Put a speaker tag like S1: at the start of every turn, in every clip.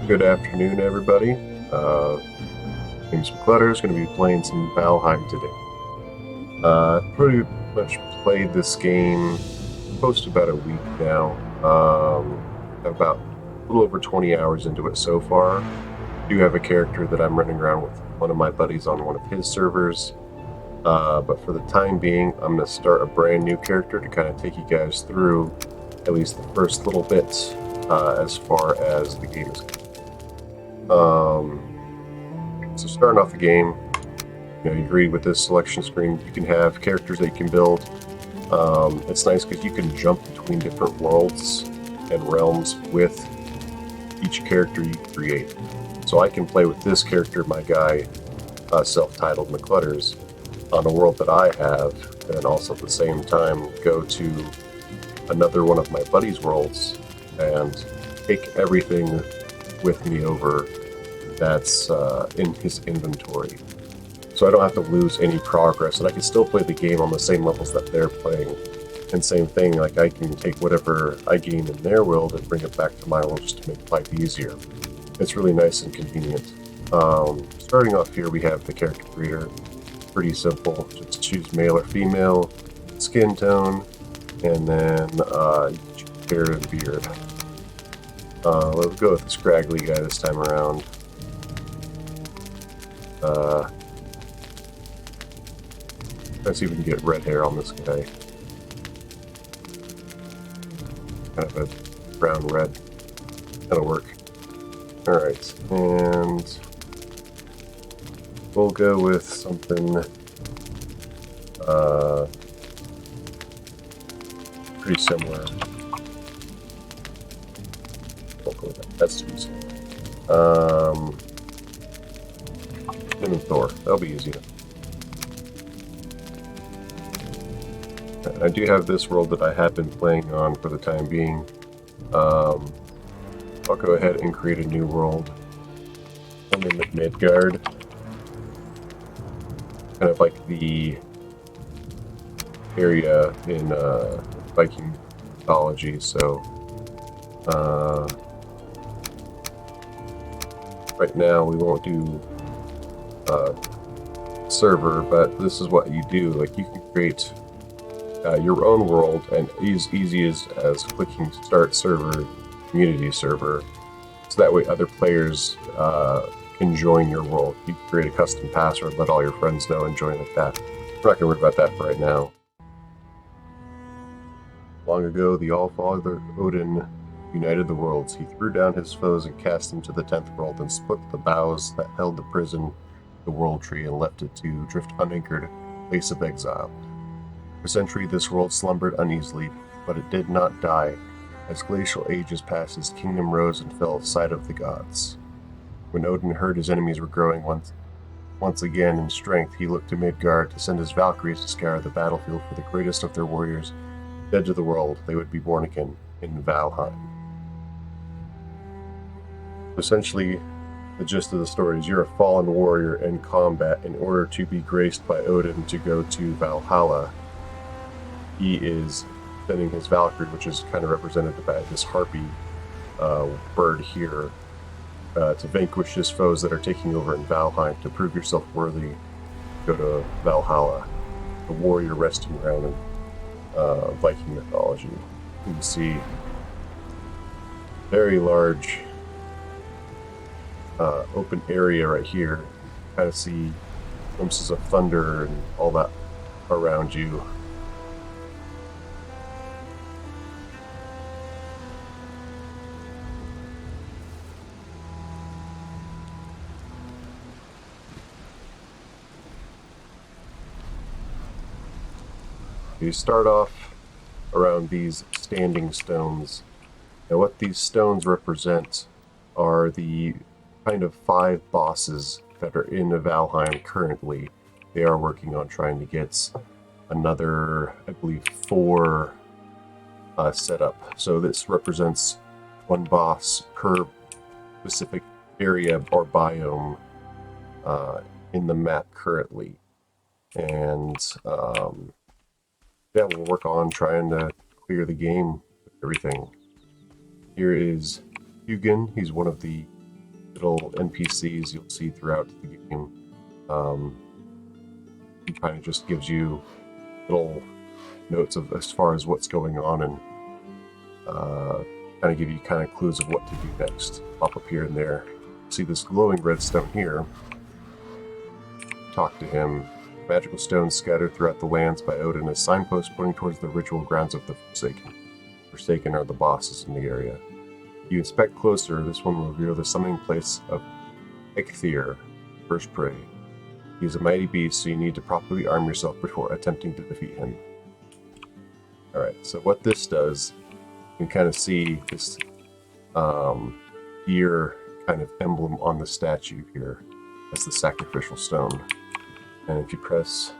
S1: Good afternoon, everybody. Name's McClutter. Going to be playing some Valheim today. Pretty much played this game close to about a week now. About a little over 20 hours into it so far. Do have a character that I'm running around with one of my buddies on one of his servers. But for the time being, I'm going to start a brand new character to kind of take you guys through at least the first little bits as far as the game is concerned. So starting off the game, you agree with this selection screen. You can have characters that you can build. It's nice because you can jump between different worlds and realms with each character you create. So I can play with this character, my guy, self-titled McClutters, on a world that I have, and also at the same time go to another one of my buddy's worlds and take everything with me over that's in his inventory. So I don't have to lose any progress, and I can still play the game on the same levels that they're playing. And same thing, like I can take whatever I gain in their world and bring it back to my world just to make life easier. It's really nice and convenient. Starting off here, we have the character creator. Pretty simple. Just choose male or female, skin tone, and then hair and beard. Let's go with the scraggly guy this time around. Let's see if we can get red hair on this guy. Kind of a brown red. That'll work. Alright, and we'll go with something pretty similar. We'll go with that. That's too easy. And Thor. That'll be easy enough. I do have this world that I have been playing on for the time being. I'll go ahead and create a new world. I'll name it Midgard. Kind of like the area in Viking mythology, so right now we won't do server, but this is what you do. Like, you can create your own world, and as easy as clicking start server, community server, so that way other players can join your world. You can create a custom password, let all your friends know, and join like that. We're not going to worry about that for right now. Long ago, the All-Father Odin united the worlds. He threw down his foes and cast them to the 10th world, and split the boughs that held the prison, the world tree, and left it to drift unanchored, place of exile. For centuries, this world slumbered uneasily, but it did not die. As glacial ages passed, his kingdom rose and fell sight of the gods. When Odin heard his enemies were growing once again in strength, he looked to Midgard to send his Valkyries to scour the battlefield for the greatest of their warriors. Dead to the world, they would be born again in Valheim. Essentially, the gist of the story is you're a fallen warrior in combat. In order to be graced by Odin to go to Valhalla, he is sending his Valkyrie, which is kind of represented by this harpy bird here, to vanquish his foes that are taking over in Valheim, to prove yourself worthy to go to Valhalla, the warrior resting ground in Viking mythology. You can see very large open area right here. You kind of see glimpses of thunder and all that around you. You start off around these standing stones. Now, what these stones represent are the kind of 5 bosses that are in Valheim currently. They are working on trying to get another, I believe, 4 set up. So this represents 1 boss per specific area or biome in the map currently. And yeah, we'll work on trying to clear the game with everything. Here is Hugin. He's one of the little NPCs you'll see throughout the game. It kind of just gives you little notes of as far as what's going on, and kind of give you kind of clues of what to do next. Pop up here and there. See this glowing redstone here. Talk to him. Magical stones scattered throughout the lands by Odin as signposts pointing towards the ritual grounds of the Forsaken. Forsaken are the bosses in the area. If you inspect closer, this one will reveal the summoning place of Eikthyr, first prey. He is a mighty beast, so you need to properly arm yourself before attempting to defeat him. Alright, so what this does, you can kind of see this deer kind of emblem on the statue here. That's the sacrificial stone. And if you press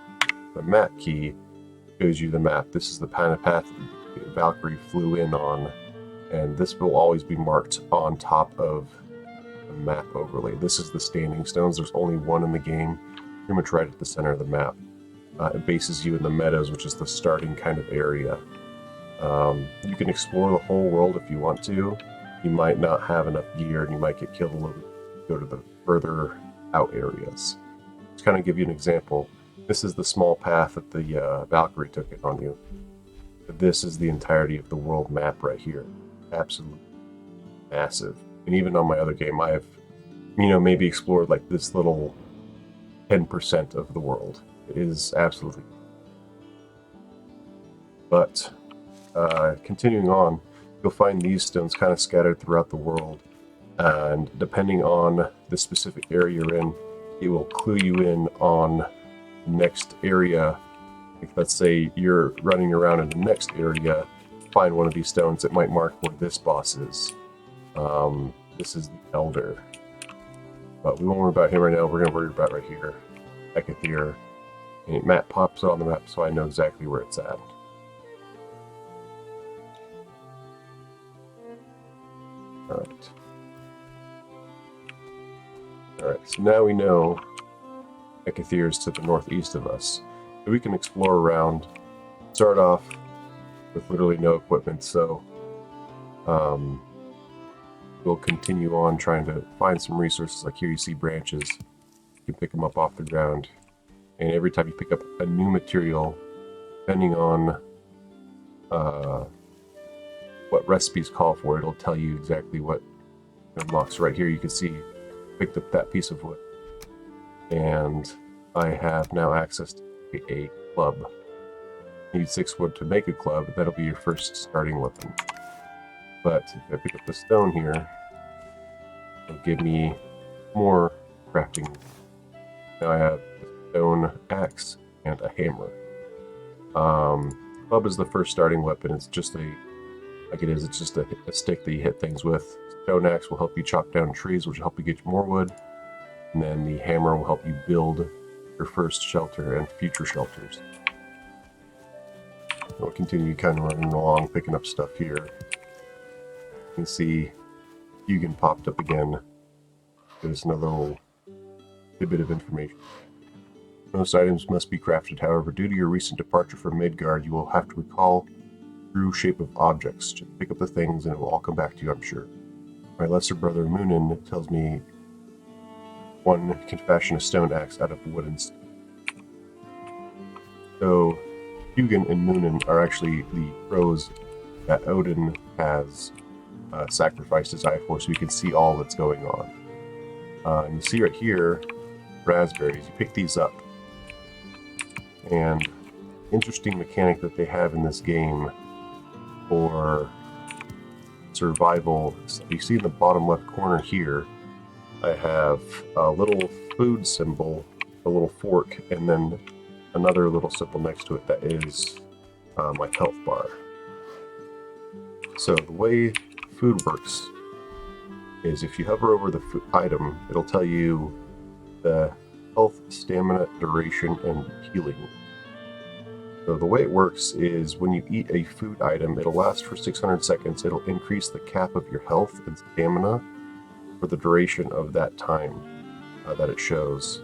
S1: the map key, it shows you the map. This is the path that Valkyrie flew in on, and this will always be marked on top of the map overlay. This is the standing stones. There's only one in the game, pretty much right at the center of the map. It bases you in the meadows, which is the starting kind of area. You can explore the whole world if you want to. You might not have enough gear, and you might get killed a little bit. Go to the further out areas. To kind of give you an example, this is the small path that the Valkyrie took it on you. This is the entirety of the world map right here. Absolutely massive. And even on my other game, I have, maybe explored like this little 10% of the world. It is absolutely. But continuing on, you'll find these stones kind of scattered throughout the world, and depending on the specific area you're in, it will clue you in on the next area. Like, let's say you're running around in the next area, find one of these stones, it might mark where this boss is. This is the Elder. But we won't worry about him right now, we're going to worry about right here, Eikthyr. And map pops on the map so I know exactly where it's at. Alright. Alright, so now we know Eikthyr is to the northeast of us. So we can explore around, start off with literally no equipment, so we'll continue on trying to find some resources. Like here you see branches, you can pick them up off the ground, and every time you pick up a new material, depending on what recipes call for, it'll tell you exactly what it unlocks. Right here you can see picked up that piece of wood, and I have now access to a club. You need 6 wood to make a club. That'll be your first starting weapon. But if I pick up the stone here, it'll give me more crafting. Now I have a stone axe and a hammer. Club is the first starting weapon. It's just it's just a stick that you hit things with. Stone axe will help you chop down trees, which will help you get more wood. And then the hammer will help you build your first shelter and future shelters. We'll continue kind of running along, picking up stuff here. You can see Hugin popped up again. There's another little bit of information. Most items must be crafted, however, due to your recent departure from Midgard, you will have to recall true shape of objects. Just pick up the things and it will all come back to you, I'm sure. My lesser brother Munin tells me one can fashion a stone axe out of wood and stone. So Hugin and Munin are actually the crows that Odin has sacrificed his eye for, so we can see all that's going on. And you see right here, raspberries. You pick these up. And interesting mechanic that they have in this game for survival. So you see in the bottom left corner here, I have a little food symbol, a little fork, and then another little symbol next to it that is my health bar. So the way food works is if you hover over the item, it'll tell you the health, stamina, duration, and healing. So the way it works is when you eat a food item, it'll last for 600 seconds. It'll increase the cap of your health and stamina for the duration of that time that it shows.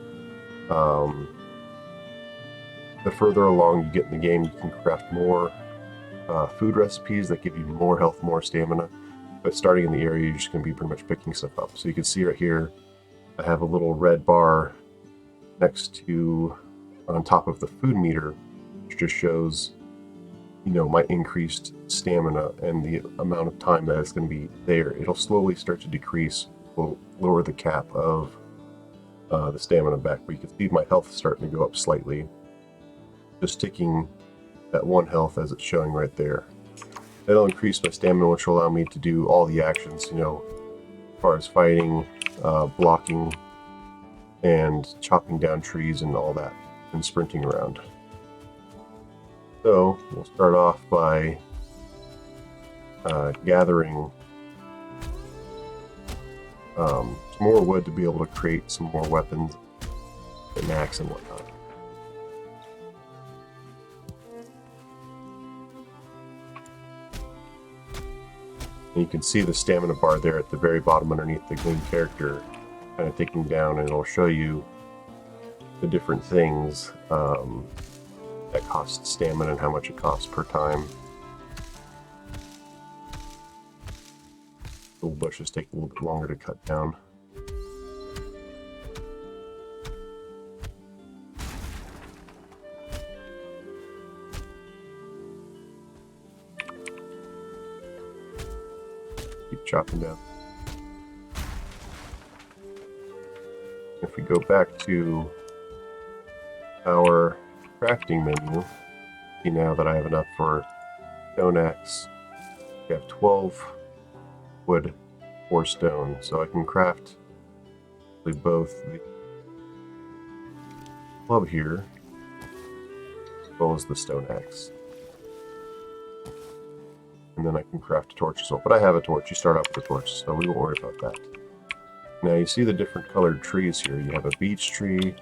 S1: The further along you get in the game, you can craft more food recipes that give you more health, more stamina. but starting in the area, you're just going to be pretty much picking stuff up. So you can see right here, I have a little red bar next to, on top of the food meter, which just shows, you know, my increased stamina and the amount of time that it's going to be there. It'll slowly start to decrease. We'll lower the cap of the stamina back, but you can see my health starting to go up slightly. Just taking that 1 health as it's showing right there. That'll increase my stamina, which will allow me to do all the actions, you know, as far as fighting, blocking, and chopping down trees and all that, and sprinting around. So we'll start off by gathering some more wood to be able to create some more weapons, an axe and whatnot. And you can see the stamina bar there at the very bottom underneath the green character, kind of ticking down, and it'll show you the different things that cost stamina and how much it costs per time. Little bushes take a little bit longer to cut down. Keep chopping down. If we go back to our crafting menu, see now that I have enough for stone axe. We have 12 wood or stone, so I can craft both the club here as well as the stone axe. And then I can craft a torch as well. But I have a torch. You start off with a torch, so we won't worry about that. Now you see the different colored trees here. You have a beech tree,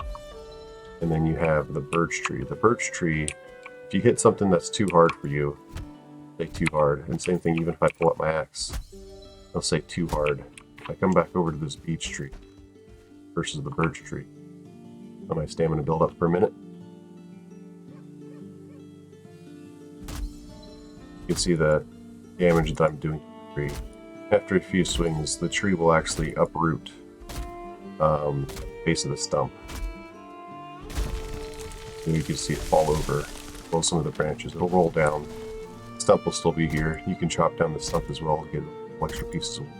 S1: and then you have the birch tree. The birch tree, if you hit something that's too hard for you, say too hard. And same thing, even if I pull up my axe, I'll say too hard. If I come back over to this beech tree versus the birch tree, let my stamina build up for a minute. You can see the damage that I'm doing to the tree. After a few swings, the tree will actually uproot the base of the stump. And you can see it fall over, as well as some of the branches. It'll roll down. The stump will still be here. You can chop down the stump as well to get extra pieces of wood.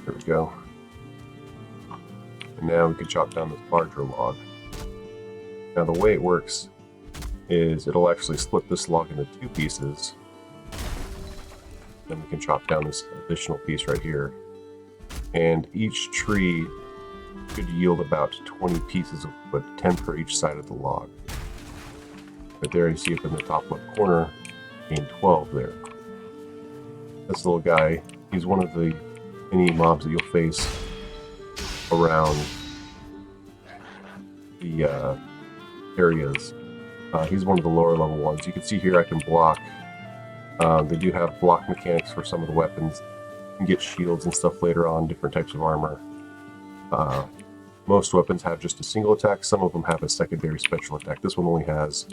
S1: There we go. And now we can chop down this larger log. Now the way it works is it'll actually split this log into 2 pieces. Then we can chop down this additional piece right here. And each tree should yield about 20 pieces of wood, 10 per each side of the log. But there you see up in the top left corner, gain 12 there. This little guy, he's one of the many mobs that you'll face around the areas. He's one of the lower level ones. You can see here I can block. They do have block mechanics for some of the weapons. You can get shields and stuff later on, different types of armor. Most weapons have just a single attack. Some of them have a secondary special attack. This one only has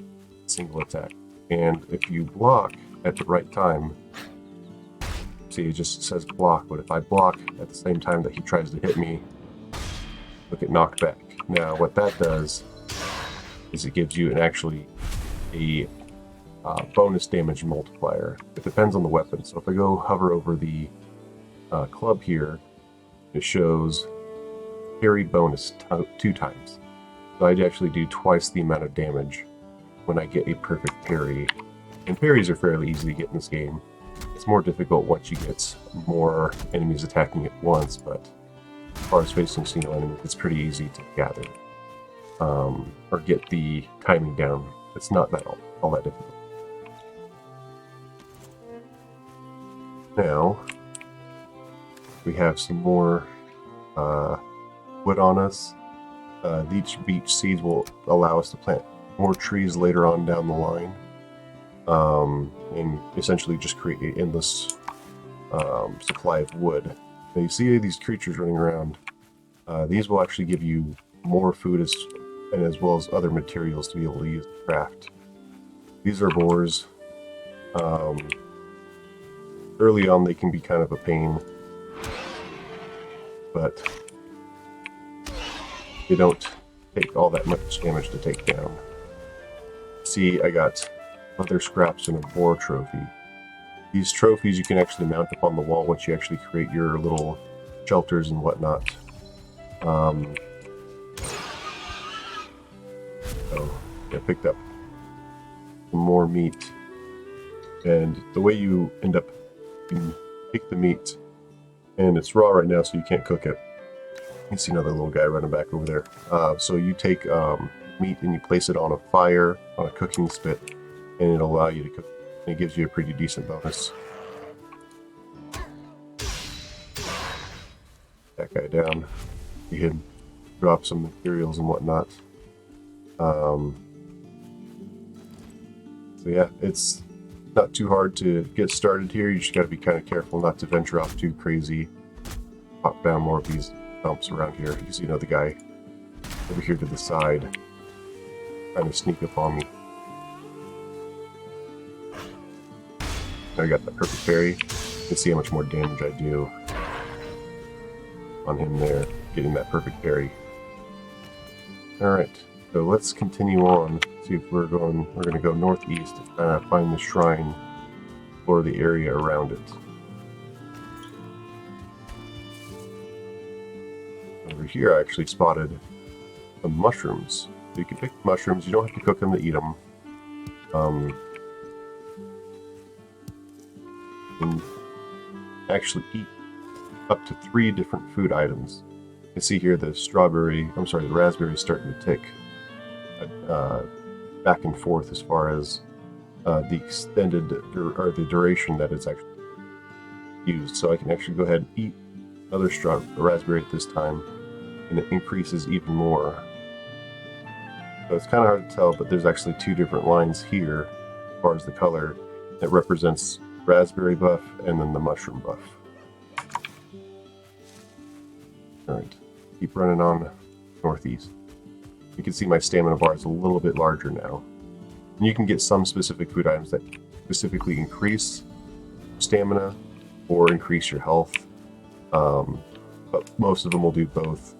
S1: a single attack. And if you block at the right time, see, it just says block, but if I block at the same time that he tries to hit me, look, at knocked back. Now what that does is it gives you actually a bonus damage multiplier. It depends on the weapon. So if I go hover over the club here, it shows parry bonus 2 times. So I actually do twice the amount of damage when I get a perfect parry. And parries are fairly easy to get in this game. It's more difficult once you get more enemies attacking at once, but as far as facing single enemies, it's pretty easy to gather. Or get the timing down. It's not that all that difficult. Now, we have some more wood on us. Each beech seeds will allow us to plant more trees later on down the line. And essentially just create an endless supply of wood. Now you see these creatures running around. These will actually give you more food and as well as other materials to be able to use to craft. These are boars. Early on, they can be kind of a pain, but they don't take all that much damage to take down. See, I got leather scraps and a boar trophy. These trophies you can actually mount up on the wall once you actually create your little shelters and whatnot. So I picked up some more meat, and the way you end up, you take the meat, and it's raw right now, so you can't cook it. You see another little guy running back over there. So you take meat and you place it on a fire, on a cooking spit, and it'll allow you to cook. It gives you a pretty decent bonus. That guy down. You can drop some materials and whatnot. So yeah, it's not too hard to get started here. You just got to be kind of careful not to venture off too crazy. Pop down more of these bumps around here. You see another guy over here to the side trying to sneak up on me. Now I got that perfect parry. You can see how much more damage I do on him there, getting that perfect parry. Alright, so let's continue on. See if we're going to go northeast and find the shrine or the area around it. Over here I actually spotted some mushrooms. So you can pick mushrooms, you don't have to cook them to eat them. You can actually eat up to 3 different food items. You can see here the raspberry is starting to tick back and forth as far as the extended or the duration that it's actually used. So I can actually go ahead and eat another raspberry at this time, and it increases even more. So it's kind of hard to tell, but there's actually 2 different lines here as far as the color that represents raspberry buff and then the mushroom buff. Alright, keep running on northeast. You can see my stamina bar is a little bit larger now. And you can get some specific food items that specifically increase stamina or increase your health, but most of them will do both.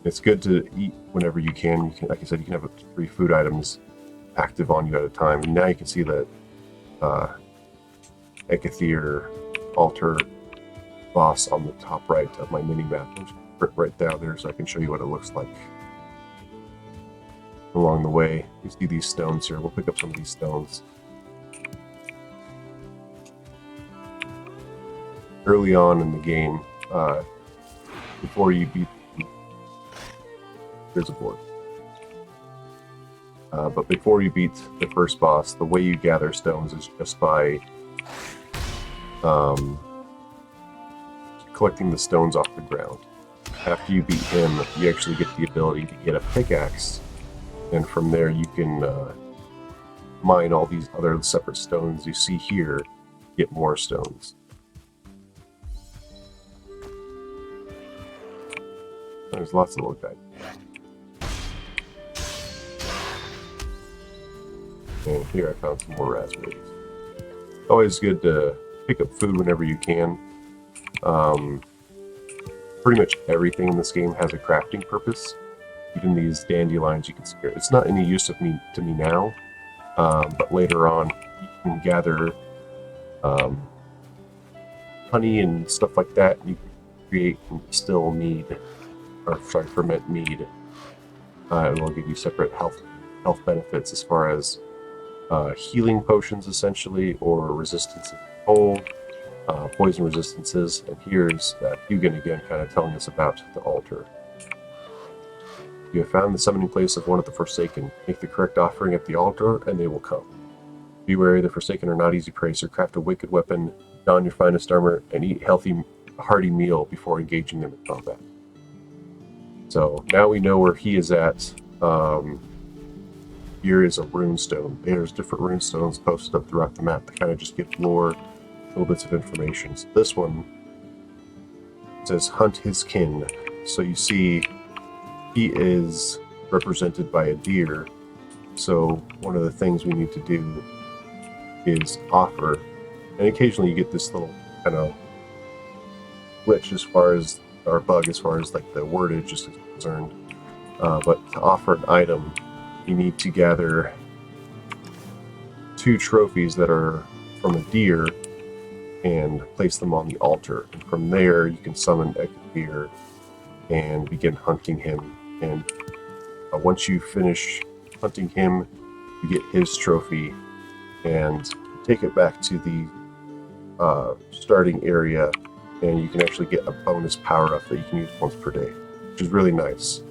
S1: It's good to eat whenever you can. You can, like I said, you can have up to 3 food items active on you at a time. And now you can see that Ekathir altar boss on the top right of my mini map. I'm just put right down there so I can show you what it looks like. Along the way, you see these stones here. We'll pick up some of these stones. Early on in the game, before you beat, there's a board. But before you beat the first boss, the way you gather stones is just by collecting the stones off the ground. After you beat him, you actually get the ability to get a pickaxe, and from there you can mine all these other separate stones you see here, get more stones. There's lots of little guys. And here I found some more raspberries. Always good to pick up food whenever you can. Pretty much everything in this game has a crafting purpose. Even these dandelions you can see here. It's not any use to me now, but later on you can gather honey and stuff like that. You can create and distill mead, ferment mead. It will give you separate health benefits as far as healing potions, essentially, or resistance to cold, poison resistances. And here's Hugin again, kind of telling us about the altar. You have found the summoning place of one of the Forsaken. Make the correct offering at the altar, and they will come. Be wary, the Forsaken are not easy prey, so craft a wicked weapon, don your finest armor, and eat a hearty meal before engaging them in combat. So now we know where he is at. Here is a runestone. There's different runestones posted up throughout the map that kind of just give lore, little bits of information. So this one says hunt his kin. So you see he is represented by a deer. So one of the things we need to do is offer, and occasionally you get this little kind of glitch as far as, or bug as far as like the wordage is concerned. But to offer an item, you need to gather 2 trophies that are from a deer and place them on the altar. And from there, you can summon a deer and begin hunting him. And once you finish hunting him, you get his trophy and take it back to the starting area, and you can actually get a bonus power-up that you can use once per day, which is really nice.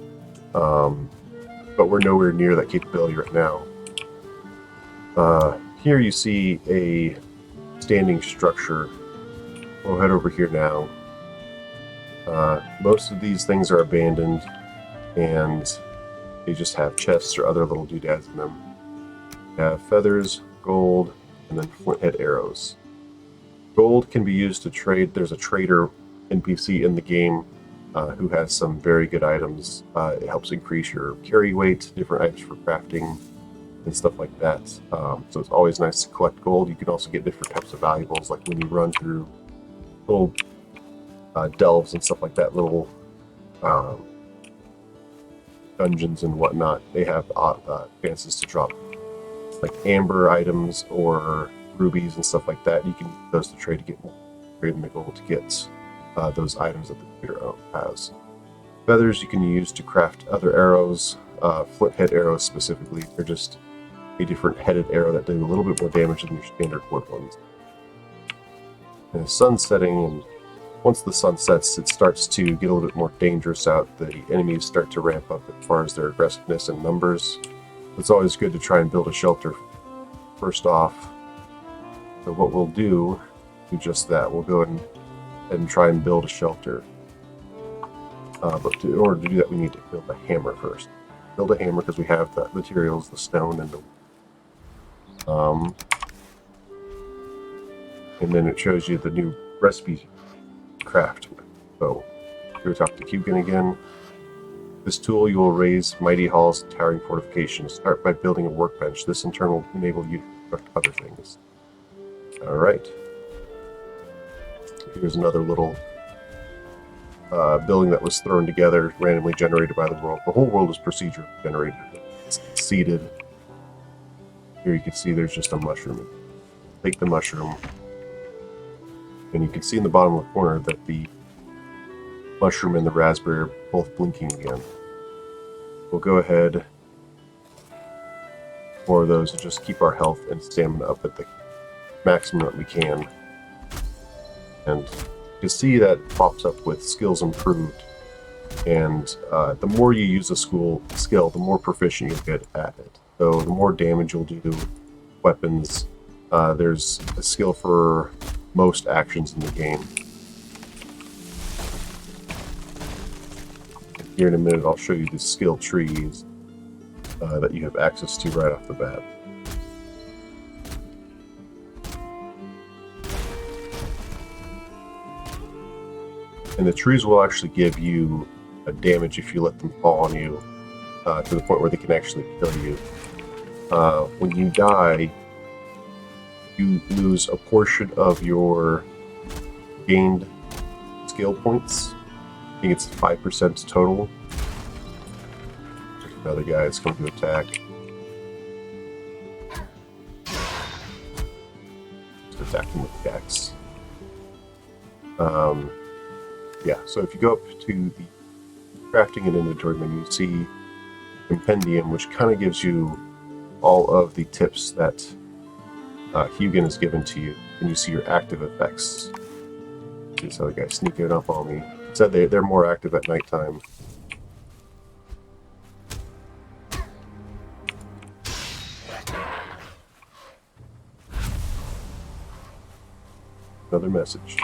S1: But we're nowhere near that capability right now. Here you see a standing structure. We'll head over here now. Most of these things are abandoned, and they just have chests or other little doodads in them. They have feathers, gold, and then flint head arrows. Gold can be used to trade. There's a trader NPC in the game who has some very good items. It helps increase your carry weight, different items for crafting, and stuff like that. So it's always nice to collect gold. You can also get different types of valuables, like when you run through little delves and stuff like that, little dungeons and whatnot. They have chances to drop like amber items or rubies and stuff like that. You can use those to trade to get more, trading the gold to get those items that the trader has. Feathers you can use to craft other arrows, flint head arrows specifically. They're just a different headed arrow that do a little bit more damage than your standard wood ones. And the sun's setting, and once the sun sets, it starts to get a little bit more dangerous out. The enemies start to ramp up as far as their aggressiveness and numbers. It's always good to try and build a shelter first off. So what we'll do just that. We'll go ahead and try and build a shelter. But in order to do that, we need to build a hammer first. Build a hammer because we have the materials, the stone, and the... and then it shows you the new recipe craft. So here we talk to Hugan again. This tool you will raise mighty halls and towering fortifications. Start by building a workbench. This in turn will enable you to construct other things. Alright. Here's another little building that was thrown together, randomly generated by the world. The whole world is procedurally generated. It's seeded. Here you can see there's just a mushroom. Take the mushroom, and you can see in the bottom left corner that the mushroom and the raspberry are both blinking again. We'll go ahead for those to just keep our health and stamina up at the maximum that we can. And you can see that it pops up with skills improved. And the more you use a skill, the more proficient you'll get at it. So the more damage you'll do, weapons, there's a skill for most actions in the game. Here in a minute I'll show you the skill trees that you have access to right off the bat. And the trees will actually give you a damage if you let them fall on you to the point where they can actually kill you. When you die, you lose a portion of your gained skill points. I think it's 5% total. There's another guy that's going to attack. Just attack him with the axe. Yeah, so if you go up to the crafting and inventory menu, you see compendium, which kind of gives you all of the tips that Hugan has given to you, and you see your active effects. See this other guy sneaking up on me. It said they're more active at nighttime. Another message.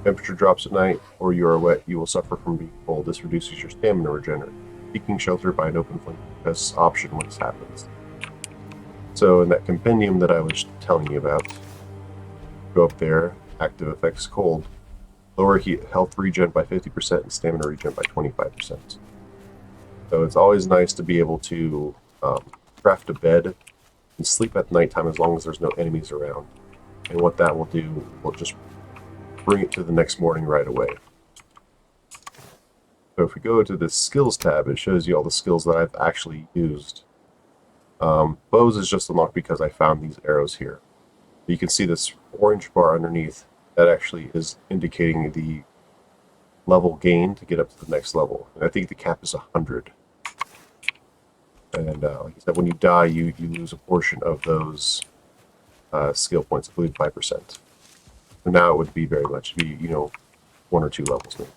S1: Temperature drops at night, or you are wet, you will suffer from being cold. This reduces your stamina regeneration. Seeking shelter by an open flame is the best option when this happens. So in that compendium that I was telling you about, go up there, active effects cold. Lower health regen by 50% and stamina regen by 25%. So it's always nice to be able to craft a bed and sleep at nighttime as long as there's no enemies around. And what that will do will just bring it to the next morning right away. So if we go to the skills tab, it shows you all the skills that I've actually used. Bows is just unlocked because I found these arrows here. You can see this orange bar underneath. That actually is indicating the level gain to get up to the next level. And I think the cap is 100. And like I said, when you die, you lose a portion of those skill points, I believe 5%. But now it would be very much, be, 1 or 2 levels maybe.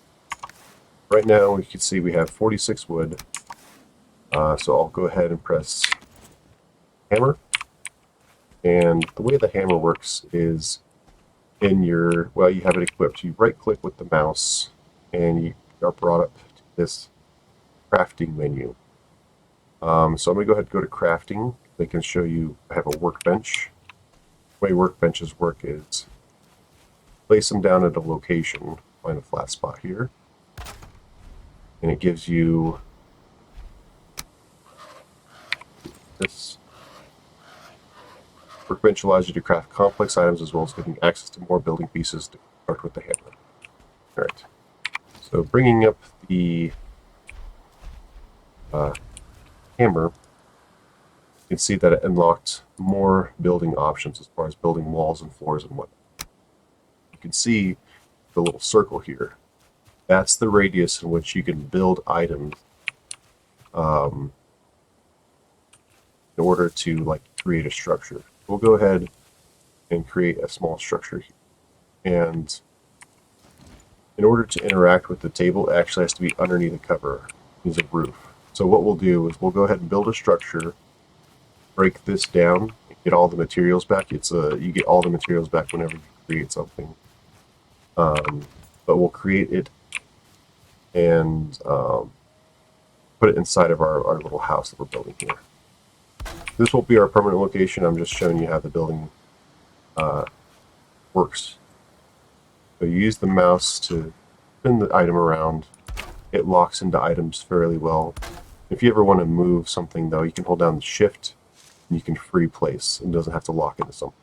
S1: Right now, you can see we have 46 wood. So I'll go ahead and press hammer. And the way the hammer works is in your, well, you have it equipped. You right click with the mouse and you are brought up to this crafting menu. So I'm going to go ahead and go to crafting. They can show you, I have a workbench. The way workbenches work is place them down at a location, find a flat spot here, and it gives you this. Workbench allows you to craft complex items as well as getting access to more building pieces to start with the hammer. Alright, so bringing up the hammer, you can see that it unlocked more building options as far as building walls and floors and whatnot. You can see the little circle here. That's the radius in which you can build items in order to create a structure. We'll go ahead and create a small structure here. And in order to interact with the table, it actually has to be underneath a cover. It needs a roof. So what we'll do is we'll go ahead and build a structure, break this down, and get all the materials back. You get all the materials back whenever you create something. But we'll create it and put it inside of our little house that we're building here. This won't be our permanent location. I'm just showing you how the building works. So you use the mouse to spin the item around. It locks into items fairly well. If you ever want to move something, though, you can hold down the shift and you can free place. It doesn't have to lock into something.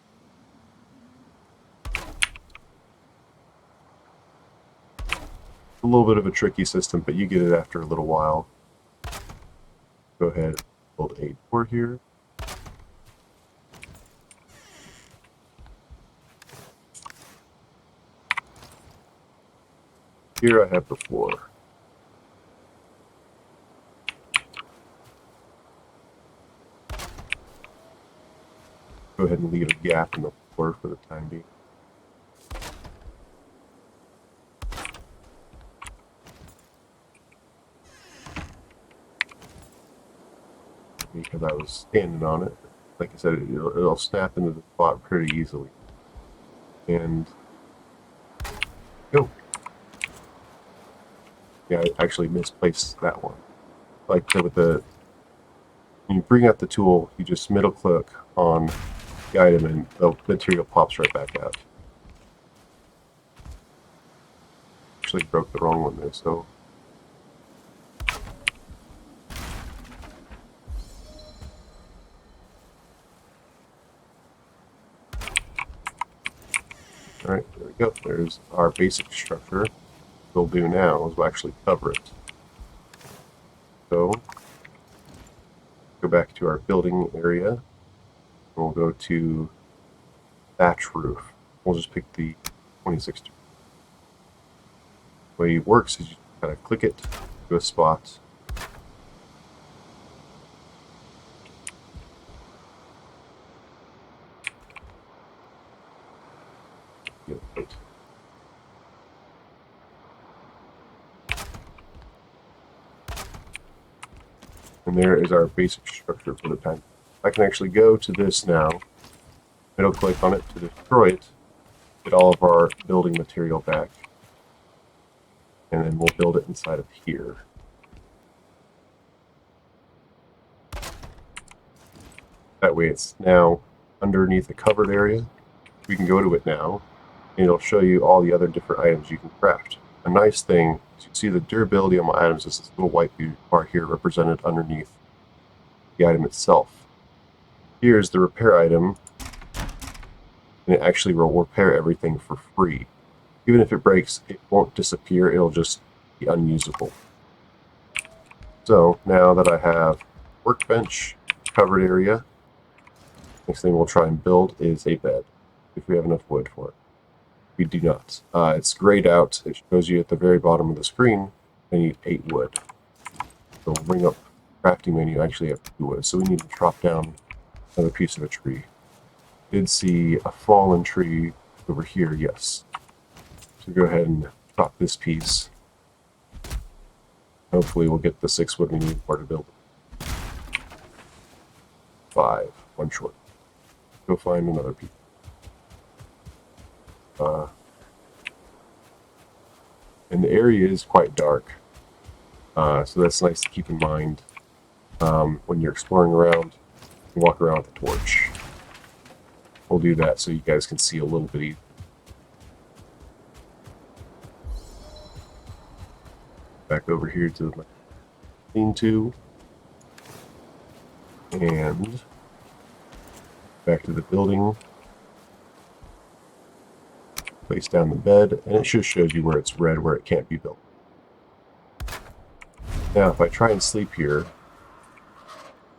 S1: A little bit of a tricky system, but you get it after a little while. Go ahead and build a door here. Here I have the floor. Go ahead and leave a gap in the floor for the time being. Because I was standing on it. Like I said, it'll snap into the spot pretty easily. And go. Yeah, I actually misplaced that one. Like with when you bring out the tool, you just middle click on the item and the material pops right back out. Actually broke the wrong one there, so. Alright, there we go. There's our basic structure. What we'll do now is we'll actually cover it. So, go back to our building area, and we'll go to thatch roof. We'll just pick the 26. The way it works is you kind of click it to a spot. And there is our basic structure for the pen. I can actually go to this now, middle click on it to destroy it, get all of our building material back, and then we'll build it inside of here. That way it's now underneath a covered area. We can go to it now, and it'll show you all the other different items you can craft. A nice thing So you see the durability on my items is this little white bar here represented underneath the item itself. Here's the repair item, and it actually will repair everything for free. Even if it breaks, it won't disappear, it'll just be unusable. So now that I have workbench, covered area, next thing we'll try and build is a bed, if we have enough wood for it. We do not. It's grayed out. It shows you at the very bottom of the screen I need 8 wood. So we'll bring up crafting menu. I actually have 2 wood, so we need to chop down another piece of a tree. Did see a fallen tree over here, yes. So go ahead and chop this piece. Hopefully we'll get the 6 wood we need for to build it. 5, 1 short. Go find another piece. And the area is quite dark, so that's nice to keep in mind when you're exploring around. You walk around with a torch. We'll do that so you guys can see a little bit easier. Back over here to my lean-to, and back to the building. Place down the bed, and it just shows you where it's red, where it can't be built. Now, if I try and sleep here,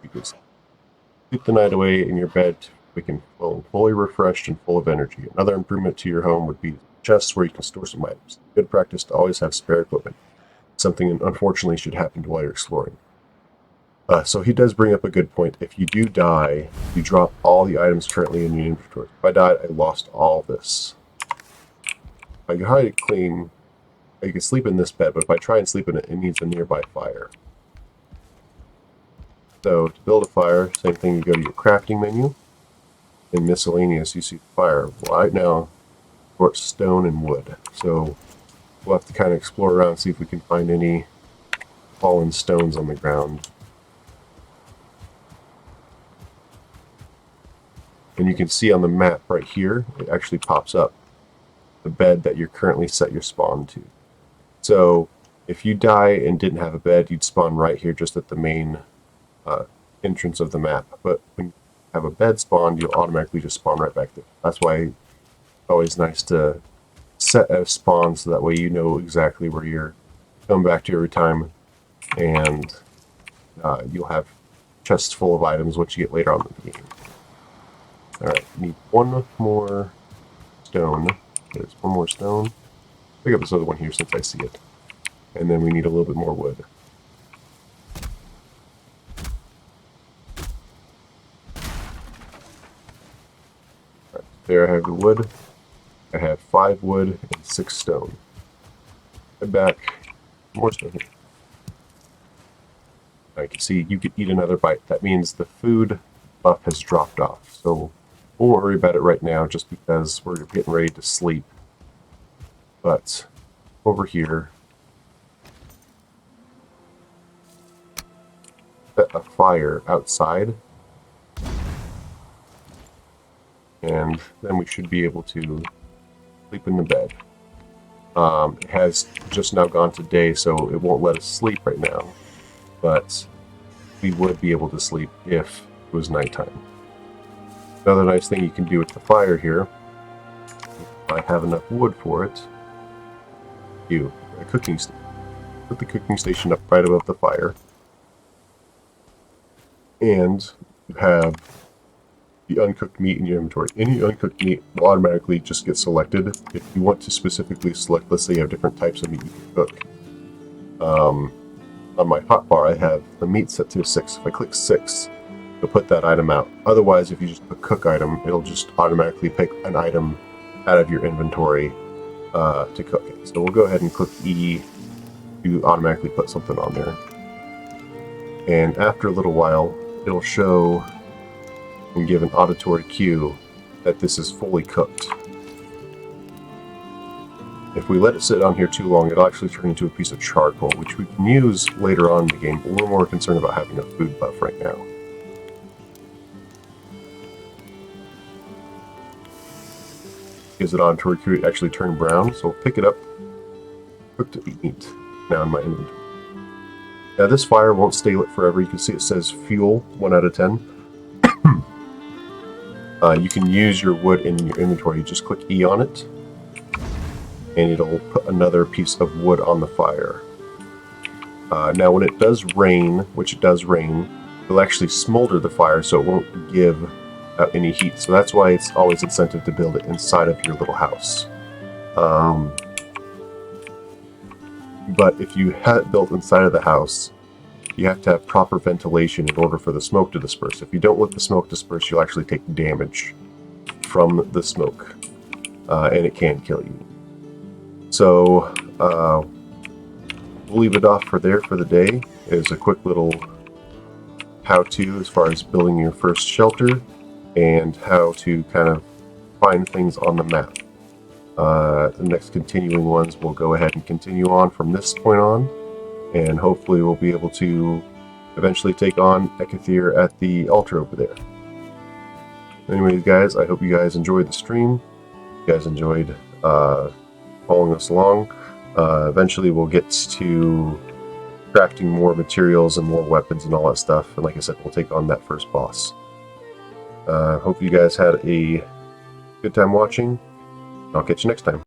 S1: you can sleep the night away in your bed. We can feel fully refreshed and full of energy. Another improvement to your home would be chests where you can store some items. Good practice to always have spare equipment. Something unfortunately should happen while you're exploring. So he does bring up a good point. If you do die, you drop all the items currently in your inventory. If I died, I lost all this. I can hide it clean. I can sleep in this bed, but if I try and sleep in it, it needs a nearby fire. So to build a fire, same thing, you go to your crafting menu. In miscellaneous, you see fire. Right now, for stone and wood. So we'll have to kind of explore around, see if we can find any fallen stones on the ground. And you can see on the map right here, it actually pops up the bed that you're currently set your spawn to. So if you die and didn't have a bed, you'd spawn right here just at the main entrance of the map. But when you have a bed spawned, you'll automatically just spawn right back there. That's why it's always nice to set a spawn so that way you know exactly where you're coming back to every time, and you'll have chests full of items which you get later on in the game. Alright, need 1 more stone. There's 1 more stone. Pick up this other one here since I see it. And then we need a little bit more wood. Alright, there I have the wood. I have 5 wood and 6 stone. Head back. More stone here. Now you can see you could eat another bite. That means the food buff has dropped off. So we won't worry about it right now just because we're getting ready to sleep. But over here, set a fire outside, and then we should be able to sleep in the bed. It has just now gone to day, so it won't let us sleep right now, but we would be able to sleep if it was nighttime. Another nice thing you can do with the fire here, if I have enough wood for it, a cooking station. Put the cooking station up right above the fire, and you have the uncooked meat in your inventory. Any uncooked meat will automatically just get selected. If you want to specifically select, let's say you have different types of meat you can cook. On my hotbar, I have the meat set to 6. If I click 6, it'll put that item out. Otherwise, if you just put cook item, it'll just automatically pick an item out of your inventory to cook it. So we'll go ahead and click E to automatically put something on there. And after a little while, it'll show and give an auditory cue that this is fully cooked. If we let it sit on here too long, it'll actually turn into a piece of charcoal, which we can use later on in the game, but we're more concerned about having a food buff right now. Gives it auditory cue to actually turn brown, so we'll pick it up, cook to eat. now in my inventory. Now this fire won't stay lit forever. You can see it says fuel 1 out of 10. You can use your wood in your inventory. You just click E on it, and it'll put another piece of wood on the fire. Now when it does rain, which it does rain, it'll actually smolder the fire so it won't give out any heat. So that's why it's always incentive to build it inside of your little house. But if you have it built inside of the house, you have to have proper ventilation in order for the smoke to disperse. If you don't let the smoke disperse, you'll actually take damage from the smoke, and it can kill you. So we'll leave it off for the day. It's a quick little how-to as far as building your first shelter and how to kind of find things on the map. The next continuing ones will go ahead and continue on from this point on, and hopefully we'll be able to eventually take on Ekathir at the altar over there. Anyways, guys, I hope you guys enjoyed the stream. You guys enjoyed following us along. Eventually we'll get to crafting more materials and more weapons and all that stuff, and like I said, we'll take on that first boss. Hope you guys had a good time watching. I'll catch you next time.